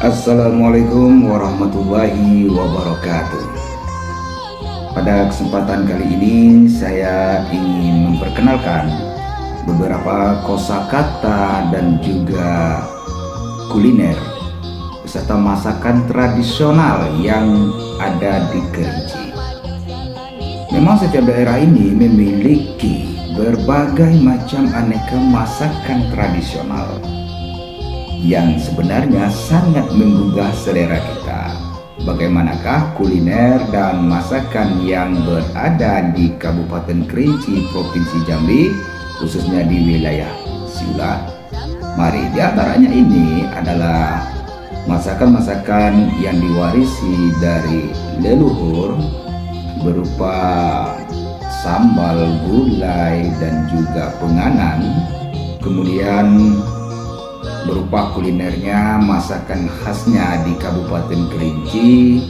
Assalamualaikum warahmatullahi wabarakatuh. Pada kesempatan kali ini saya ingin memperkenalkan beberapa kosakata dan juga kuliner beserta masakan tradisional yang ada di Kerinci. Memang setiap daerah ini memiliki berbagai macam aneka masakan tradisional yang sebenarnya sangat menggugah selera kita. Bagaimanakah kuliner dan masakan yang berada di Kabupaten Kerinci, Provinsi Jambi, khususnya di wilayah Siula? Mari, di antaranya ini adalah masakan-masakan yang diwarisi dari leluhur berupa sambal, gulai, dan juga penganan. Kemudian berupa kulinernya masakan khasnya di Kabupaten Kerinci,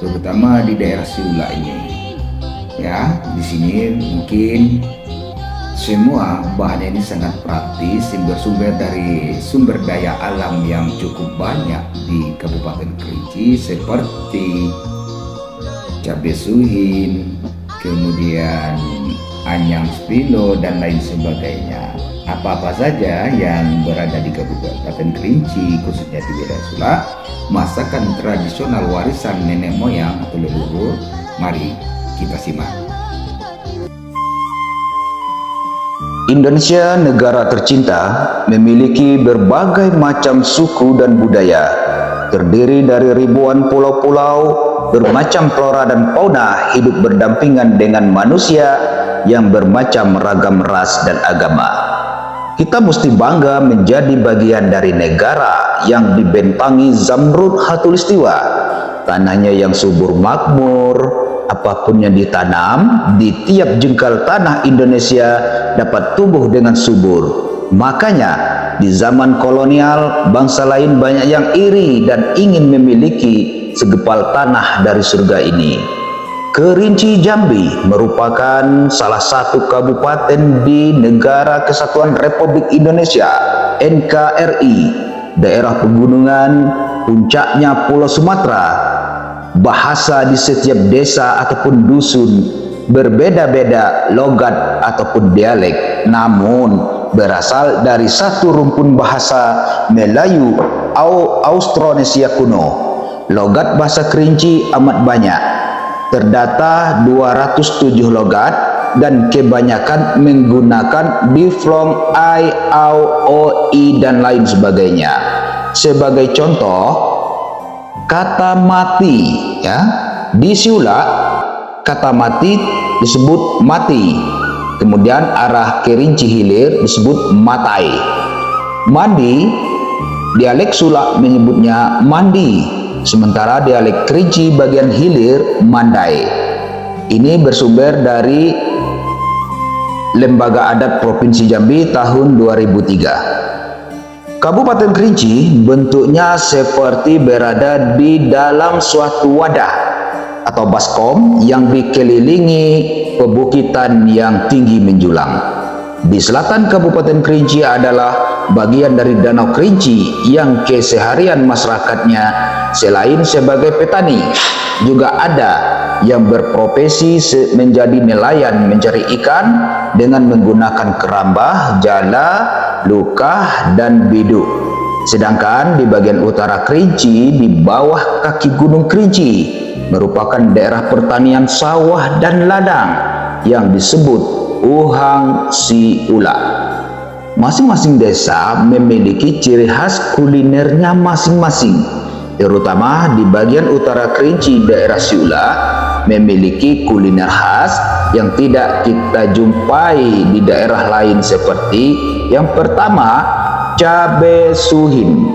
terutama di daerah Siula ini. Ya, di sini mungkin semua bahannya ini sangat praktis, bersumber dari sumber daya alam yang cukup banyak di Kabupaten Kerinci seperti cabai suhin, kemudian anyang spilo, dan lain sebagainya. Apa-apa saja yang berada di Kabupaten Kerinci, khususnya di wilayah Sula, masakan tradisional warisan nenek moyang atau leluhur. Mari kita simak. Indonesia, negara tercinta, memiliki berbagai macam suku dan budaya. Terdiri dari ribuan pulau-pulau, bermacam flora dan fauna hidup berdampingan dengan manusia yang bermacam ragam ras dan agama. Kita mesti bangga menjadi bagian dari negara yang dibentangi zamrud khatulistiwa. Tanahnya yang subur makmur, apapun yang ditanam di tiap jengkal tanah Indonesia dapat tumbuh dengan subur. Makanya di zaman kolonial bangsa lain banyak yang iri dan ingin memiliki segepal tanah dari surga ini. Kerinci Jambi merupakan salah satu kabupaten di Negara Kesatuan Republik Indonesia NKRI, daerah pegunungan, puncaknya Pulau Sumatera. Bahasa di setiap desa ataupun dusun berbeda-beda logat ataupun dialek, namun berasal dari satu rumpun bahasa Melayu Austronesia kuno. Logat bahasa Kerinci amat banyak. Terdata 207 logat dan kebanyakan menggunakan diflong ai, au, o, i, dan lain sebagainya. Sebagai contoh, kata mati, ya, di Siula kata mati disebut mati. Kemudian arah Kerinci Hilir disebut matai. Mandi, dialek Sula menyebutnya mandi. Sementara dialek Kerinci bagian hilir mandai. Ini bersumber dari Lembaga Adat Provinsi Jambi tahun 2003. Kabupaten Kerinci bentuknya seperti berada di dalam suatu wadah atau baskom yang dikelilingi pebukitan yang tinggi menjulang. Di selatan Kabupaten Kerinci adalah bagian dari Danau Kerinci yang keseharian masyarakatnya selain sebagai petani juga ada yang berprofesi menjadi nelayan mencari ikan dengan menggunakan kerambah, jala, lukah, dan biduk. Sedangkan di bagian utara Kerinci, di bawah kaki Gunung Kerinci, merupakan daerah pertanian sawah dan ladang yang disebut Uhang Siula. Masing-masing desa memiliki ciri khas kulinernya masing-masing. Terutama di bagian utara Kerinci, daerah Siula memiliki kuliner khas yang tidak kita jumpai di daerah lain, seperti yang pertama, cabai suhin.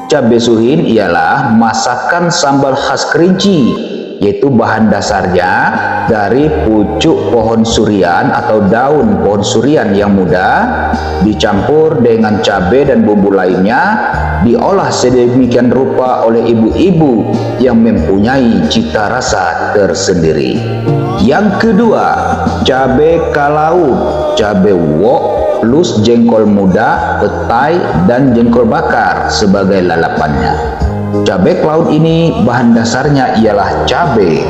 Cabai suhin ialah masakan sambal khas Kerinci, yaitu bahan dasarnya dari pucuk pohon surian atau daun pohon surian yang muda dicampur dengan cabai dan bumbu lainnya, diolah sedemikian rupa oleh ibu-ibu yang mempunyai cita rasa tersendiri. Yang kedua, cabai kalau, cabai wok plus jengkol muda, petai, dan jengkol bakar sebagai lalapannya. Cabai laut ini bahan dasarnya ialah cabai,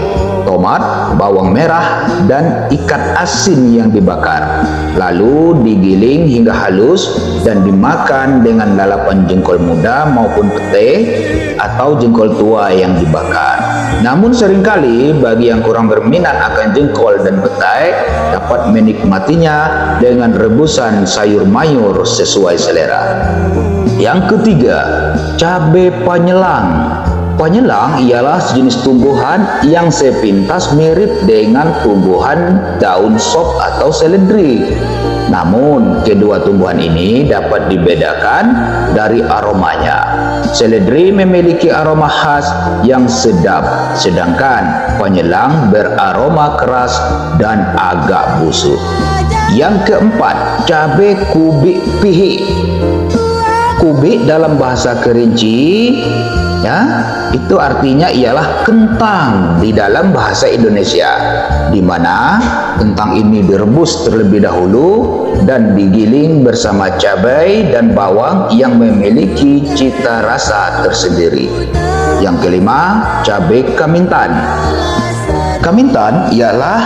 tomat, bawang merah, dan ikan asin yang dibakar. Lalu digiling hingga halus dan dimakan dengan lalapan jengkol muda maupun pete atau jengkol tua yang dibakar. Namun seringkali bagi yang kurang berminat akan jengkol dan petai dapat menikmatinya dengan rebusan sayur mayur sesuai selera. Yang ketiga, cabai panyelang. Panyelang ialah sejenis tumbuhan yang sepintas mirip dengan tumbuhan daun sop atau seledri. Namun, kedua tumbuhan ini dapat dibedakan dari aromanya. Seledri memiliki aroma khas yang sedap, sedangkan panyelang beraroma keras dan agak busuk. Yang keempat, cabai kubik pihik. Kubik dalam bahasa Kerinci itu artinya ialah kentang di dalam bahasa Indonesia, di mana kentang ini direbus terlebih dahulu dan digiling bersama cabai dan bawang yang memiliki cita rasa tersendiri. Yang kelima, cabai kamintan. Kamintan ialah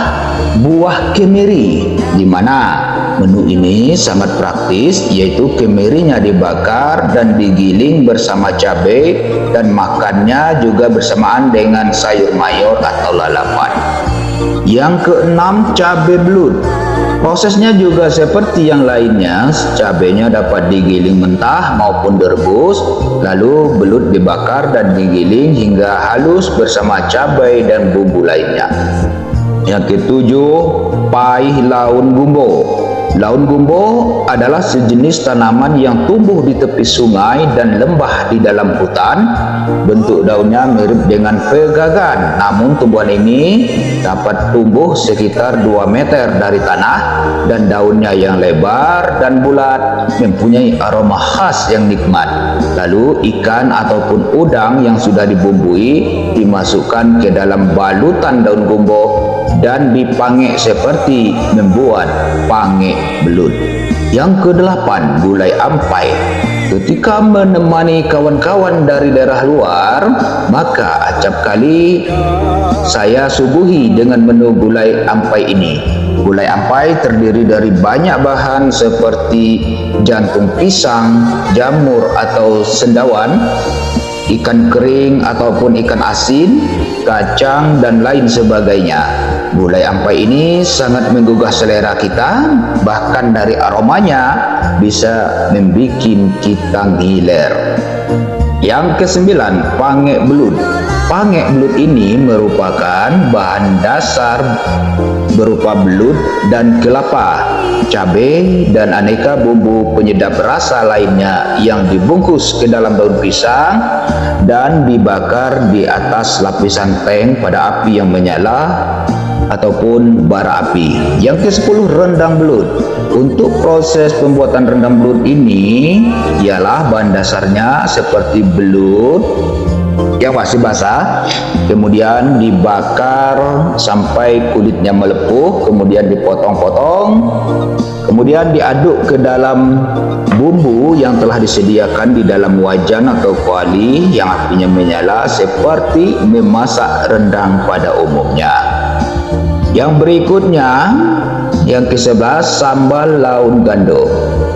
buah kemiri, di mana menu ini sangat praktis, yaitu kemirinya dibakar dan digiling bersama cabai dan makannya juga bersamaan dengan sayur mayur atau lalapan. Yang keenam, cabai belut. Prosesnya juga seperti yang lainnya, cabainya dapat digiling mentah maupun direbus, lalu belut dibakar dan digiling hingga halus bersama cabai dan bumbu lainnya. Yang ketujuh, paih laun gumbo. Laun gumbo adalah sejenis tanaman yang tumbuh di tepi sungai dan lembah di dalam hutan. Bentuk daunnya mirip dengan pegagan, namun tumbuhan ini dapat tumbuh sekitar 2 meter dari tanah dan daunnya yang lebar dan bulat mempunyai aroma khas yang nikmat. Lalu ikan ataupun udang yang sudah dibumbui dimasukkan ke dalam balutan daun gumbo dan dipangek seperti membuat pangek belut. Yang kedelapan, gulai ampai. Ketika menemani kawan-kawan dari daerah luar, maka acap kali saya suguhi dengan menu gulai ampai ini. Gulai ampai terdiri dari banyak bahan seperti jantung pisang, jamur atau sendawan, ikan kering ataupun ikan asin, kacang, dan lain sebagainya. Gulai ampai ini sangat menggugah selera kita, bahkan dari aromanya bisa membuat kita ngiler. Yang kesembilan, pangek belut. Pangek belut ini merupakan bahan dasar berupa belut dan kelapa, cabai, dan aneka bumbu penyedap rasa lainnya yang dibungkus ke dalam daun pisang dan dibakar di atas lapisan teng pada api yang menyala ataupun bara api. Yang ke-10, rendang belut. Untuk proses pembuatan rendang belut ini ialah bahan dasarnya seperti belut yang masih basah, kemudian dibakar sampai kulitnya melepuh, kemudian dipotong-potong, kemudian diaduk ke dalam bumbu yang telah disediakan di dalam wajan atau kuali yang apinya menyala seperti memasak rendang pada umumnya. Yang berikutnya, yang ke-11, sambal laun gando.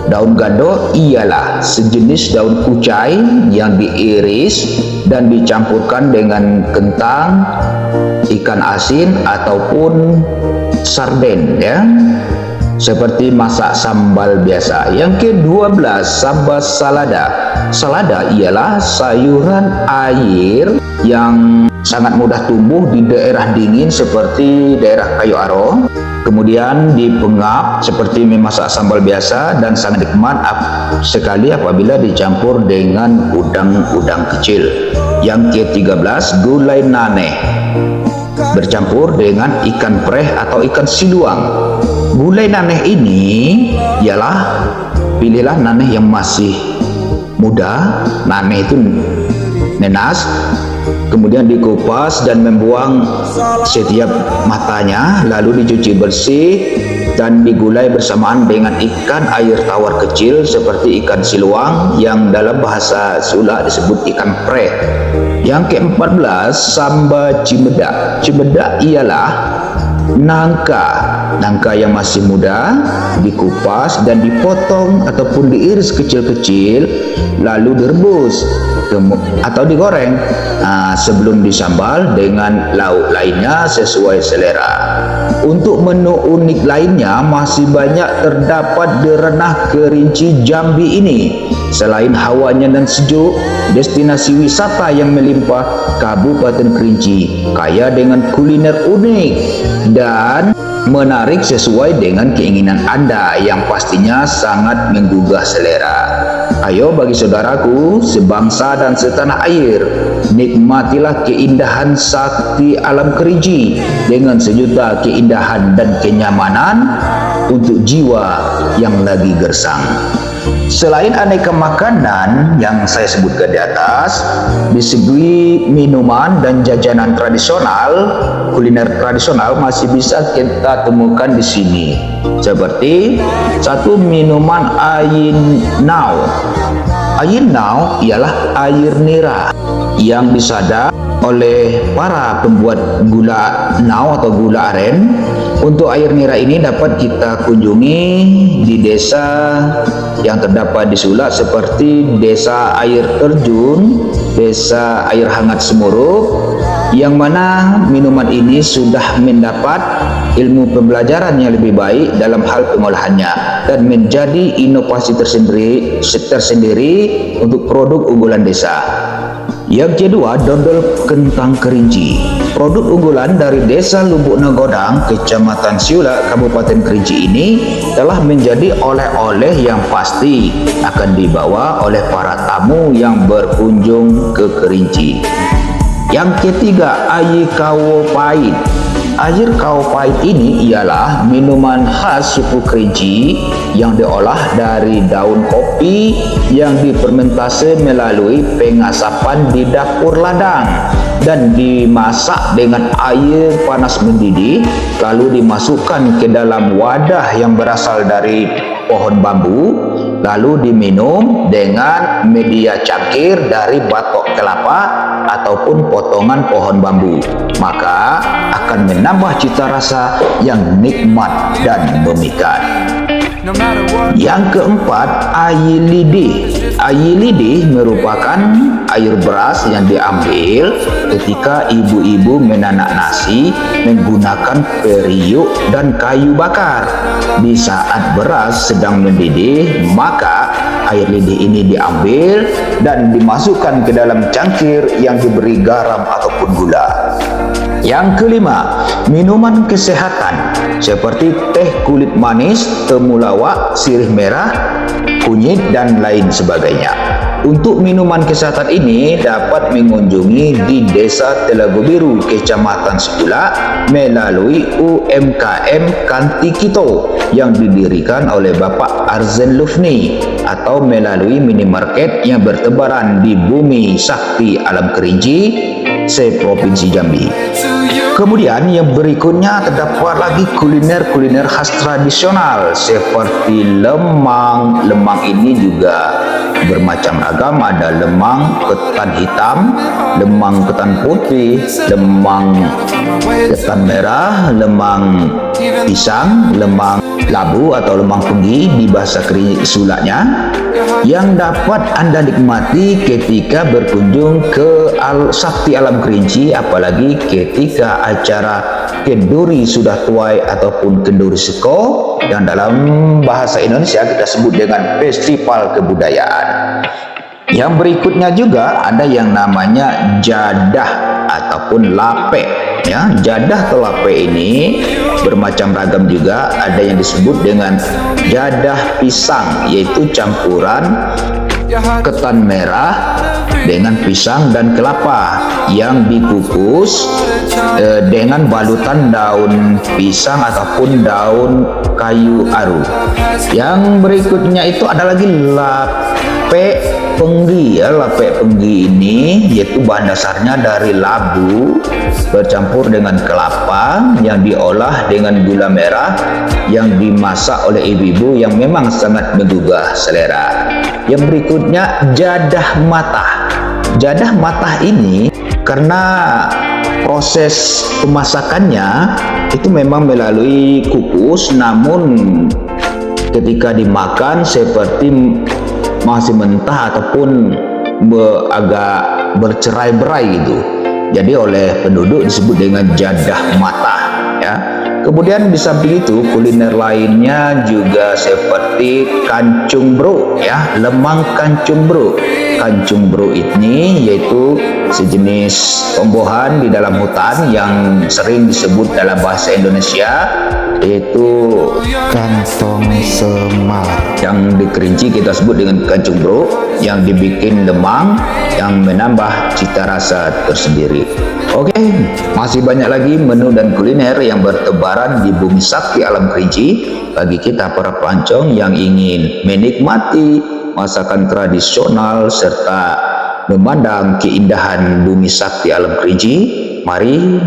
Daun gando ialah sejenis daun kucai yang diiris dan dicampurkan dengan kentang, ikan asin ataupun sarden, seperti masak sambal biasa. Yang ke-12, sambal salada. Salada ialah sayuran air yang sangat mudah tumbuh di daerah dingin seperti daerah Kayu Aro. Kemudian dipengap seperti memasak sambal biasa dan sangat nikmat sekali apabila dicampur dengan udang-udang kecil. Yang ke-13, gulai naneh bercampur dengan ikan preh atau ikan siluang. Gulai naneh ini ialah, pilihlah naneh yang masih muda, naneh itu nenas, kemudian dikupas dan membuang setiap matanya, lalu dicuci bersih, dan digulai bersamaan dengan ikan air tawar kecil seperti ikan siluang yang dalam bahasa Sula disebut ikan pre. Yang ke-14, samba cimedak. Cimedak ialah nangka yang masih muda dikupas dan dipotong ataupun diiris kecil-kecil lalu direbus atau digoreng sebelum disambal dengan lauk lainnya sesuai selera. Untuk menu unik lainnya masih banyak terdapat di Ranah Kerinci Jambi ini. Selain hawanya dan sejuk, destinasi wisata yang melimpah, Kabupaten Kerinci kaya dengan kuliner unik dan menarik sesuai dengan keinginan Anda yang pastinya sangat menggugah selera. Ayo bagi saudaraku sebangsa dan setanah air, nikmatilah keindahan sakti alam Kerinci dengan sejuta keindahan dan kenyamanan untuk jiwa yang lagi gersang. Selain aneka makanan yang saya sebutkan di atas, di segi minuman dan jajanan tradisional, kuliner tradisional masih bisa kita temukan di sini. Seperti satu minuman Ayinau. Ayinau ialah air nira yang disadap oleh para pembuat gula nau atau gula aren. Untuk air nira ini dapat kita kunjungi di desa yang terdapat di Sula seperti Desa Air Terjun, Desa Air Hangat Semuruk, yang mana minuman ini sudah mendapat ilmu pembelajaran yang lebih baik dalam hal pengolahannya dan menjadi inovasi tersendiri untuk produk unggulan desa. Yang kedua, dodol kentang Kerinci. Produk unggulan dari Desa Lubuk Negodang, Kecamatan Siula, Kabupaten Kerinci ini telah menjadi oleh-oleh yang pasti akan dibawa oleh para tamu yang berkunjung ke Kerinci. Yang ketiga, air kawo pahit. Air kawo pahit ini ialah minuman khas suku Kerinci yang diolah dari daun kopi yang difermentasi melalui pengasapan di dapur ladang dan dimasak dengan air panas mendidih, lalu dimasukkan ke dalam wadah yang berasal dari pohon bambu, lalu diminum dengan media cangkir dari batok kelapa ataupun potongan pohon bambu, maka akan menambah cita rasa yang nikmat dan memikat. Yang keempat, air lidih. Air lidih merupakan air beras yang diambil ketika ibu-ibu menanak nasi menggunakan periuk dan kayu bakar. Di saat beras sedang mendidih, maka air lidih ini diambil dan dimasukkan ke dalam cangkir yang diberi garam ataupun gula. Yang kelima, minuman kesehatan seperti teh kulit manis, temulawak, sirih merah, kunyit, dan lain sebagainya. Untuk minuman kesehatan ini dapat mengunjungi di Desa Telaga Biru, Kecamatan Sipula melalui UMKM Kantikito yang didirikan oleh Bapak Arzen Lufni atau melalui minimarket yang bertebaran di Bumi Sakti Alam Kerinci, se-Provinsi Jambi. Kemudian yang berikutnya terdapat lagi kuliner khas tradisional seperti lemang. Lemang ini juga bermacam ragam, ada lemang ketan hitam, lemang ketan putih, lemang ketan merah, lemang pisang, lemang labu atau lemang penggi di bahasa Sulanya, yang dapat Anda nikmati ketika berkunjung ke Sakti Alam Kerinci, apalagi ketika acara kenduri sudah tuai ataupun kenduri seko yang dalam bahasa Indonesia kita sebut dengan festival kebudayaan. Yang berikutnya juga ada yang namanya jadah ataupun lape. Ya, jadah atau lape ini bermacam ragam juga. Ada yang disebut dengan jadah pisang, yaitu campuran ketan merah dengan pisang dan kelapa yang dikukus dengan balutan daun pisang ataupun daun kayu aru. Yang berikutnya itu ada lagi Lape penggi ya, lape penggi ini yaitu bahan dasarnya dari labu bercampur dengan kelapa yang diolah dengan gula merah yang dimasak oleh ibu-ibu yang memang sangat menggugah selera. Yang berikutnya jadah matah. Jadah matah ini karena proses pemasakannya itu memang melalui kukus, namun ketika dimakan seperti masih mentah ataupun agak bercerai-berai gitu. Jadi oleh penduduk disebut dengan jadah matah ya. Kemudian di samping itu kuliner lainnya juga seperti kancung bro ya, lemang kancung bro. Kancung bro ini yaitu sejenis tumbuhan di dalam hutan yang sering disebut dalam bahasa Indonesia yaitu Kantong semar. yang di Kerinci kita sebut dengan kancung bro, yang dibikin lemang yang menambah cita rasa tersendiri. Oke, masih banyak lagi menu dan kuliner yang bertebaran di bumi sakti alam Kerinci bagi kita para pelancong yang ingin menikmati masakan tradisional serta memandang keindahan bumi sakti alam Kerinci. Mari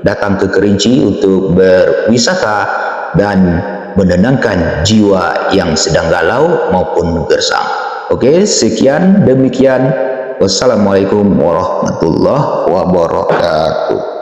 datang ke Kerinci untuk berwisata dan menenangkan jiwa yang sedang galau maupun gersang. Oke, sekian demikian. Wassalamualaikum warahmatullahi wabarakatuh.